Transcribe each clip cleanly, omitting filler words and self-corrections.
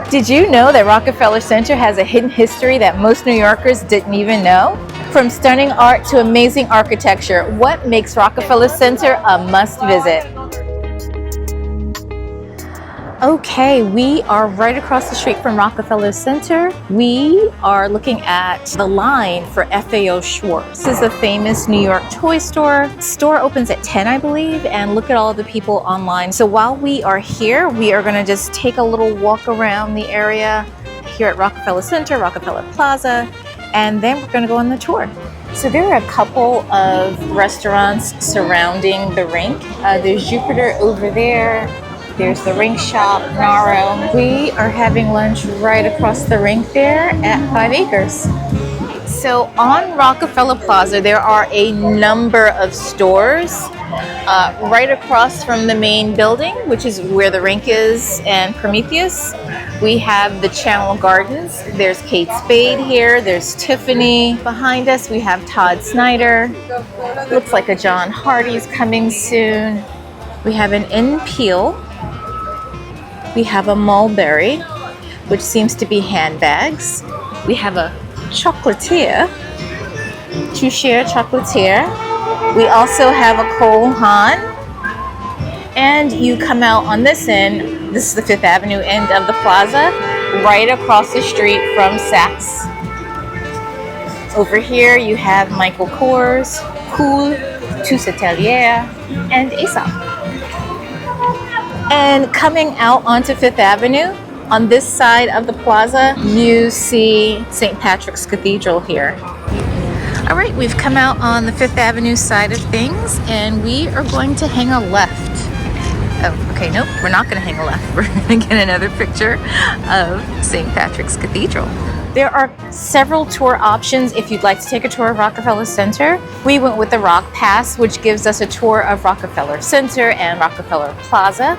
Did you know that Rockefeller Center has a hidden history that most New Yorkers didn't even know? From stunning art to amazing architecture, what makes Rockefeller Center a must visit? Okay, we are right across the street from Rockefeller Center. We are looking at the line for FAO Schwarz. This is a famous New York toy store. Store opens at 10, I believe, and look at all the people online. So while we are here, we are gonna just take a little walk around the area here at Rockefeller Center, Rockefeller Plaza, and then we're gonna go on the tour. So there are a couple of restaurants surrounding the rink. There's Jupiter over there. There's the rink shop, Naro. We are having lunch right across the rink there at 5 Acres. So on Rockefeller Plaza, there are a number of stores right across from the main building, which is where the rink is, and Prometheus. We have the Channel Gardens. There's Kate Spade here. There's Tiffany. Behind us, we have Todd Snyder. Looks like a John Hardy's coming soon. We have an In Peel. We have a Mulberry, which seems to be handbags. We have a chocolatier, Toucher chocolatier. We also have a Cole Haan. And you come out on this end, this is the Fifth Avenue end of the plaza, right across the street from Saks. Over here you have Michael Kors, Cool, Tous Atelier, and Aesop. And coming out onto Fifth Avenue, on this side of the plaza, you see St. Patrick's Cathedral here. All right, we've come out on the Fifth Avenue side of things, and we are going to hang a left. Oh, okay, nope, we're not gonna hang a left. We're gonna get another picture of St. Patrick's Cathedral. There are several tour options if you'd like to take a tour of Rockefeller Center. We went with the Rock Pass, which gives us a tour of Rockefeller Center and Rockefeller Plaza.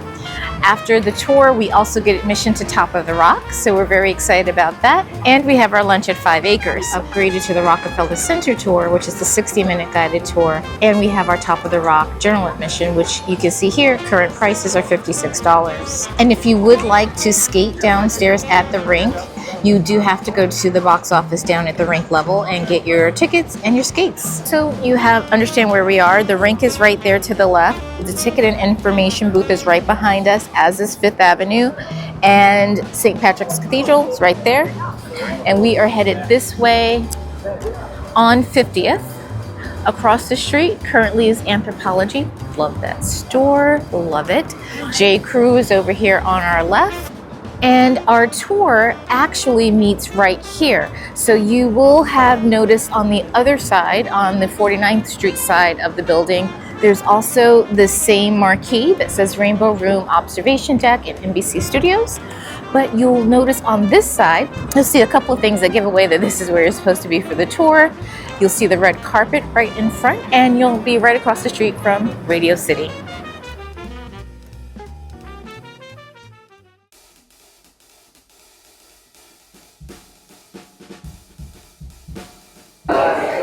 After the tour, we also get admission to Top of the Rock, so we're very excited about that. And we have our lunch at 5 Acres, upgraded to the Rockefeller Center tour, which is the 60-minute guided tour. And we have our Top of the Rock general admission, which you can see here, current prices are $56. And if you would like to skate downstairs at the rink, you do have to go to the box office down at the rink level and get your tickets and your skates. So you understand where we are. The rink is right there to the left. The ticket and information booth is right behind us, as is Fifth Avenue. And St. Patrick's Cathedral is right there. And we are headed this way on 50th. Across the street currently is Anthropologie. Love that store, love it. J. Crew is over here on our left. And our tour actually meets right here. So you will have noticed on the other side, on the 49th Street side of the building, there's also the same marquee that says Rainbow Room Observation Deck at NBC Studios. But you'll notice on this side, you'll see a couple of things that give away that this is where you're supposed to be for the tour. You'll see the red carpet right in front, and you'll be right across the street from Radio City.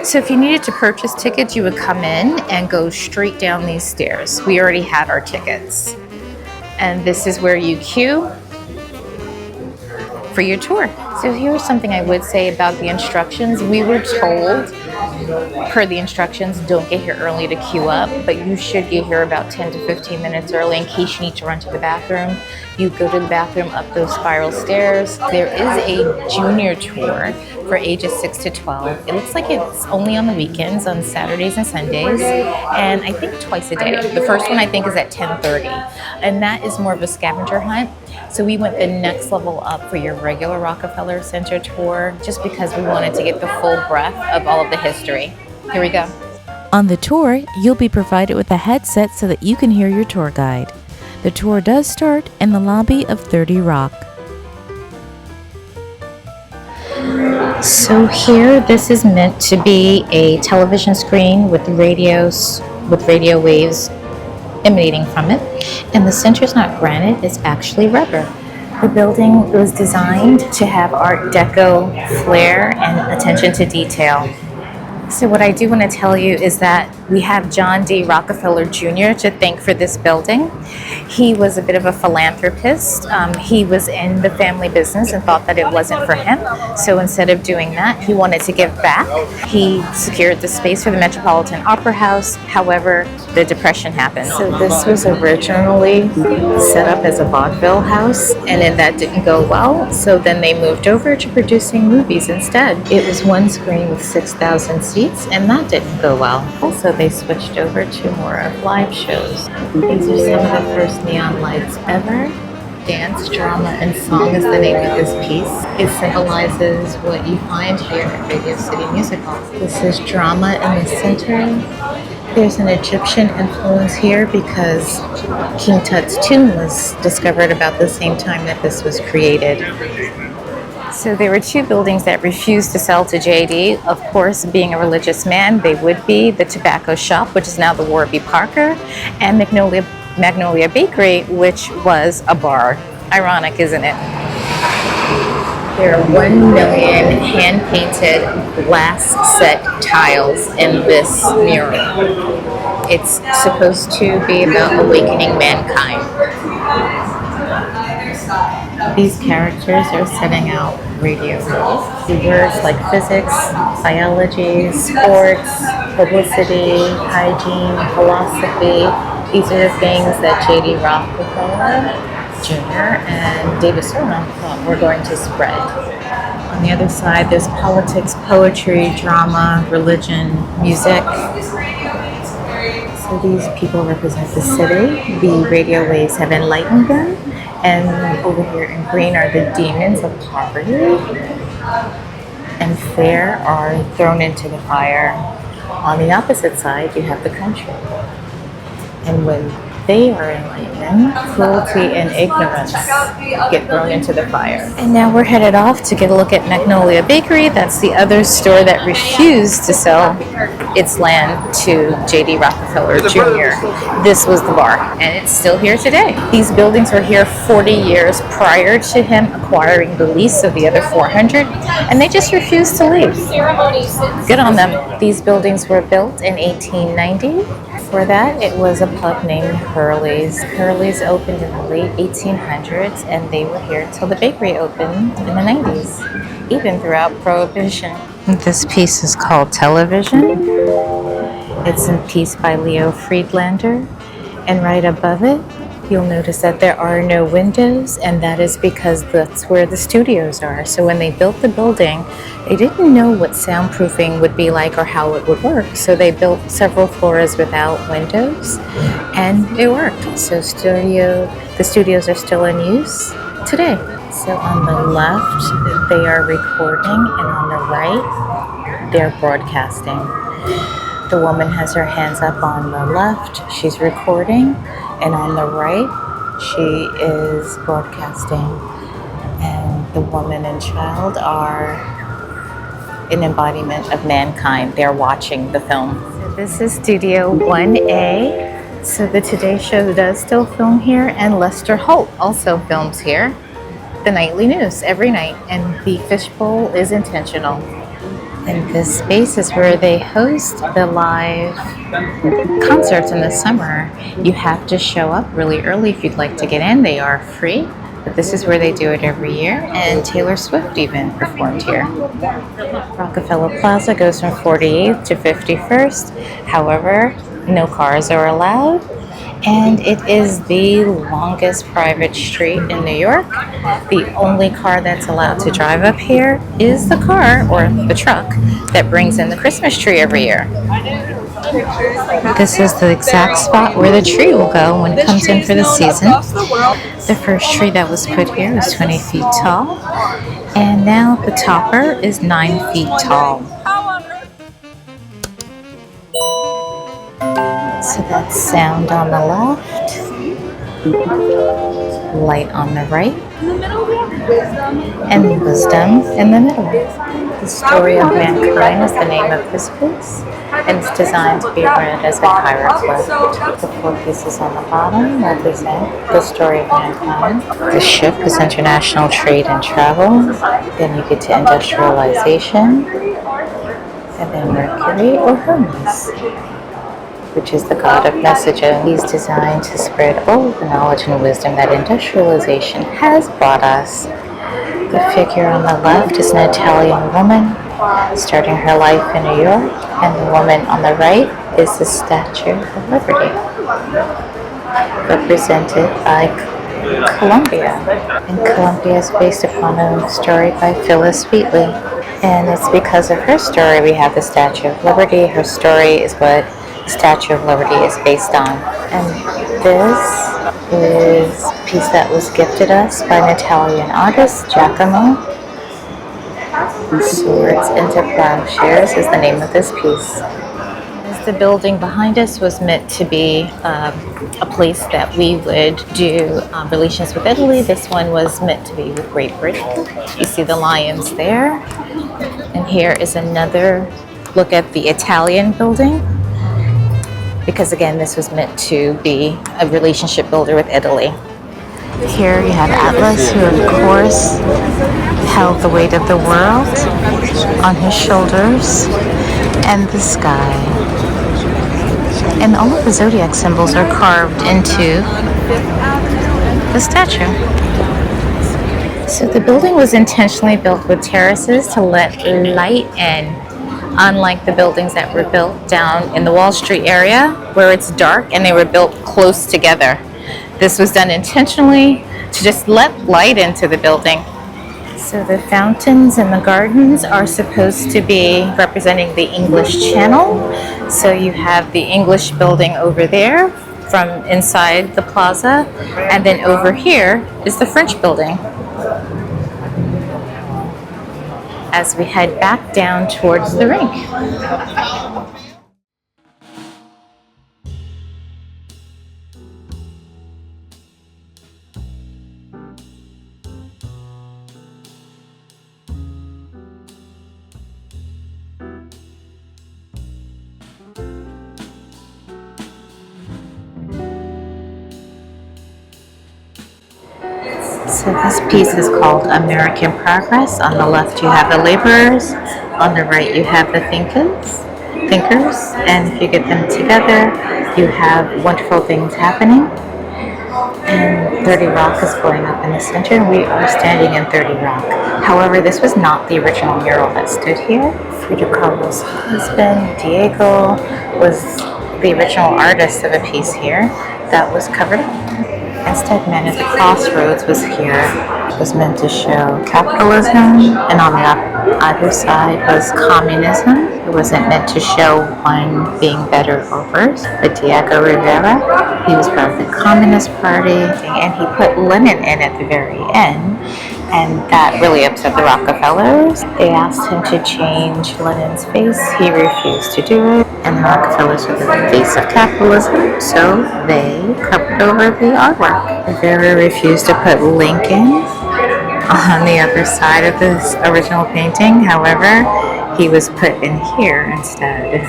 So if you needed to purchase tickets, you would come in and go straight down these stairs. We already had our tickets. And this is where you queue for your tour. So here's something I would say about the instructions. We were told, per the instructions, don't get here early to queue up, but you should get here about 10 to 15 minutes early in case you need to run to the bathroom. You go to the bathroom up those spiral stairs. There is a junior tour for ages 6 to 12. It looks like it's only on the weekends, on Saturdays and Sundays, and I think twice a day. The first one I think is at 10:30, and that is more of a scavenger hunt. So we went the next level up for your regular Rockefeller Center tour, just because we wanted to get the full breadth of all of the history. Here we go. On the tour, you'll be provided with a headset so that you can hear your tour guide. The tour does start in the lobby of 30 Rock. So here, this is meant to be a television screen with radio waves emanating from it. And the center is not granite, it's actually rubber. The building was designed to have Art Deco flair and attention to detail. So what I do want to tell you is that We have John D. Rockefeller Jr. to thank for this building. He was a bit of a philanthropist. He was in the family business and thought that it wasn't for him. So instead of doing that, he wanted to give back. He secured the space for the Metropolitan Opera House. However, the Depression happened. So this was originally set up as a vaudeville house, and then that didn't go well. So then they moved over to producing movies instead. It was one screen with 6,000 seats, and that didn't go well. Also, they switched over to more of live shows. These are some of the first neon lights ever. Dance, drama, and song is the name of this piece. It symbolizes what you find here at Radio City Music Hall. This is drama in the center. There's an Egyptian influence here because King Tut's tomb was discovered about the same time that this was created. So there were two buildings that refused to sell to JD. Of course, being a religious man, they would be the tobacco shop, which is now the Warby Parker, and Magnolia Bakery, which was a bar. Ironic, isn't it? There are 1 million hand-painted glass set tiles in this mural. It's supposed to be about awakening mankind. These characters are setting out radio roles. The words like physics, biology, sports, publicity, hygiene, philosophy. These are the things that J.D. Rockefeller Jr. and David Sert thought were going to spread. On the other side, there's politics, poetry, drama, religion, music. So these people represent the city. The radio waves have enlightened them. And over here in green are the demons of poverty. And fair are thrown into the fire. On the opposite side, you have the country. And when they are enlightened, cruelty and ignorance get thrown into the fire. And now we're headed off to get a look at Magnolia Bakery. That's the other store that refused to sell its land to J.D. Rockefeller Jr. This was the bar, and it's still here today. These buildings were here 40 years prior to him acquiring the lease of the other 400, and they just refused to leave. Good on them. These buildings were built in 1890. For that, it was a pub named Hurley's. Hurley's opened in the late 1800s, and they were here until the bakery opened in the 90s, even throughout Prohibition. This piece is called Television. It's a piece by Leo Friedlander, and right above it, you'll notice that there are no windows, and that is because that's where the studios are. So when they built the building, they didn't know what soundproofing would be like or how it would work. So they built several floors without windows, and it worked. So the studios are still in use today. So on the left, they are recording, and on the right, they're broadcasting. The woman has her hands up on the left, she's recording, and on the right, she is broadcasting. And the woman and child are an embodiment of mankind. They're watching the film. So this is Studio 1A. So the Today Show does still film here, and Lester Holt also films here. The nightly news every night, and the fishbowl is intentional. And this space is where they host the live concerts in the summer. You have to show up really early if you'd like to get in. They are free, but this is where they do it every year. And Taylor Swift even performed here. Rockefeller Plaza goes from 48th to 51st. However, no cars are allowed. And it is the longest private street in New York. The only car that's allowed to drive up here is the car, or the truck, that brings in the Christmas tree every year. This is the exact spot where the tree will go when it comes in for the season. The first tree that was put here was 20 feet tall, and now the topper is 9 feet tall. So that's sound on the left, light on the right, and wisdom in the middle. The Story of Mankind is the name of this piece, and it's designed to be read as a hieroglyph. The 4 pieces on the bottom represent the story of mankind. The ship is international trade and travel. Then you get to industrialization, and then Mercury or Hermes. which is the god of messaging. He's designed to spread all of the knowledge and wisdom that industrialization has brought us. The figure on the left is an Italian woman starting her life in New York, and the woman on the right is the Statue of Liberty, represented by Columbia. And Columbia is based upon a story by Phyllis Wheatley. And it's because of her story we have the Statue of Liberty. Her story is what the Statue of Liberty is based on. And this is a piece that was gifted us by an Italian artist, Giacomo. Swords into Plowshares is the name of this piece. The building behind us was meant to be a place that we would do relations with Italy. This one was meant to be with Great Britain. You see the lions there. And here is another look at the Italian building, because again, this was meant to be a relationship builder with Italy. Here you have Atlas, who of course held the weight of the world on his shoulders, and the sky. And all of the zodiac symbols are carved into the statue. So the building was intentionally built with terraces to let light in, unlike the buildings that were built down in the Wall Street area where it's dark and they were built close together. This was done intentionally to just let light into the building. So the fountains and the gardens are supposed to be representing the English Channel. So you have the English building over there from inside the plaza, and then over here is the French building. As we head back down towards the rink. So this piece is called American Progress. On the left you have the laborers, on the right you have the thinkers, and if you get them together, you have wonderful things happening. And 30 Rock is going up in the center, and we are standing in 30 Rock. However, this was not the original mural that stood here. Frida Kahlo's husband, Diego, was the original artist of a piece here that was covered up. Instead, Mann at the Crossroads was here. It was meant to show capitalism, and on the other side was communism. It wasn't meant to show one being better or worse. But Diego Rivera, he was part of the Communist Party, and he put Lenin in at the very end, and that really upset the Rockefellers. They asked him to change Lenin's face. He refused to do it, and the Rockefellers were the face of capitalism, so they covered over the artwork. Rivera refused to put Lincoln on the other side of this original painting. However, he was put in here instead.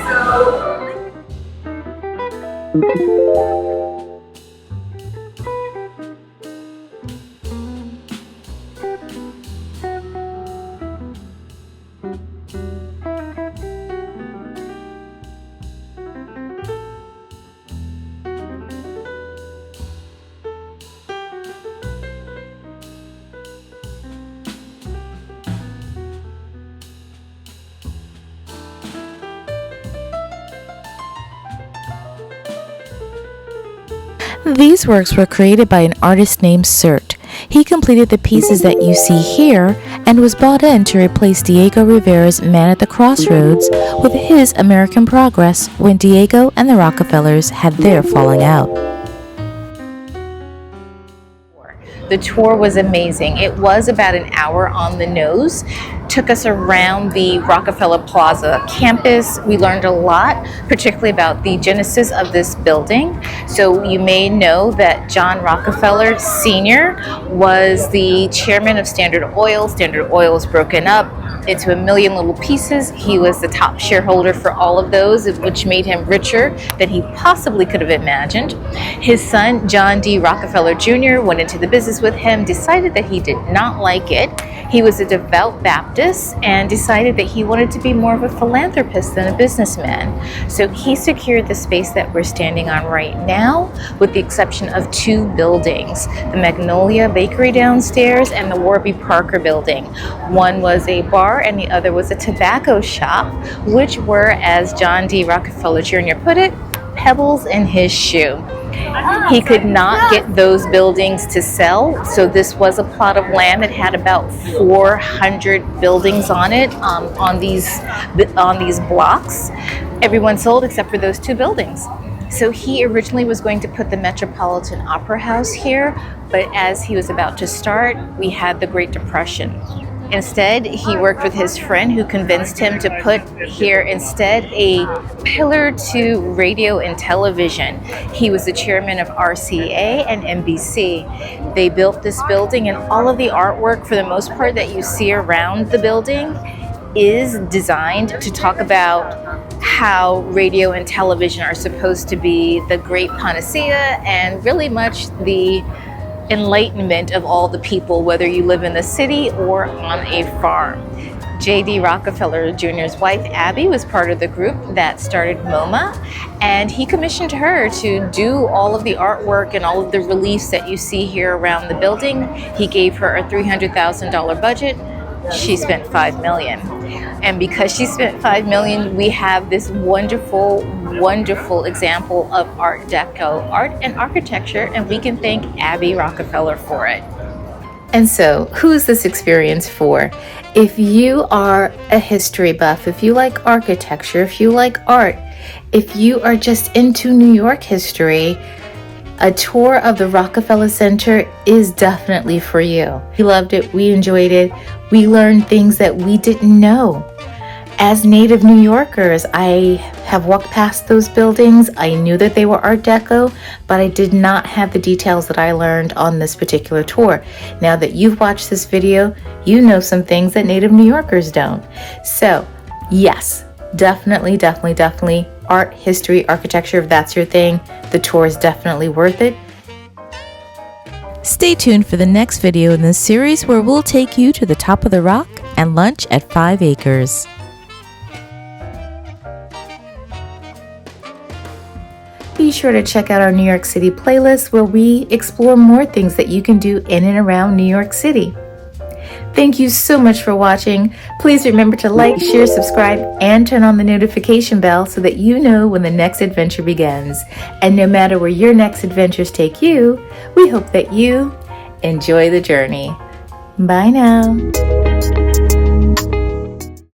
These works were created by an artist named Sert. He completed the pieces that you see here and was brought in to replace Diego Rivera's Mann at the Crossroads with his American Progress when Diego and the Rockefellers had their falling out. The tour was amazing. It was about an hour on the nose. Took us around the Rockefeller Plaza campus. We learned a lot, particularly about the genesis of this building. So you may know that John Rockefeller Sr. was the chairman of Standard Oil. Standard Oil was broken up into a million little pieces. He was the top shareholder for all of those, which made him richer than he possibly could have imagined. His son, John D. Rockefeller Jr., went into the business with him, decided that he did not like it. He was a devout Baptist and decided that he wanted to be more of a philanthropist than a businessman. So he secured the space that we're standing on right now, with the exception of 2 buildings, the Magnolia Bakery downstairs and the Warby Parker building. One was a bar and the other was a tobacco shop, which were, as John D. Rockefeller Jr. put it, pebbles in his shoe. He could not get those buildings to sell, so this was a plot of land that had about 400 buildings on it, on these blocks. Everyone sold except for those 2 buildings. So he originally was going to put the Metropolitan Opera House here, but as he was about to start, we had the Great Depression. Instead, he worked with his friend who convinced him to put here instead a pillar to radio and television. He was the chairman of RCA and NBC. They built this building, and all of the artwork, for the most part, that you see around the building is designed to talk about how radio and television are supposed to be the great panacea and really much the enlightenment of all the people, whether you live in the city or on a farm. J.D. Rockefeller Jr.'s wife, Abby, was part of the group that started MoMA, and he commissioned her to do all of the artwork and all of the reliefs that you see here around the building. He gave her a $300,000 budget. She spent $5 million. And because she spent $5 million, we have this wonderful, wonderful example of Art Deco, art and architecture, and we can thank Abby Rockefeller for it. And so, who is this experience for? If you are a history buff, if you like architecture, if you like art, if you are just into New York history, a tour of the Rockefeller Center is definitely for you. We loved it. We enjoyed it. We learned things that we didn't know. As native New Yorkers, I have walked past those buildings. I knew that they were Art Deco, but I did not have the details that I learned on this particular tour. Now that you've watched this video, you know some things that native New Yorkers don't. So, yes, definitely art, history, architecture, if that's your thing, the tour is definitely worth it. Stay tuned for the next video in this series where we'll take you to the top of the rock and lunch at 5 Acres. Be sure to check out our New York City playlist where we explore more things that you can do in and around New York City. Thank you so much for watching. Please remember to like, share, subscribe, and turn on the notification bell so that you know when the next adventure begins. And no matter where your next adventures take you, we hope that you enjoy the journey. Bye now.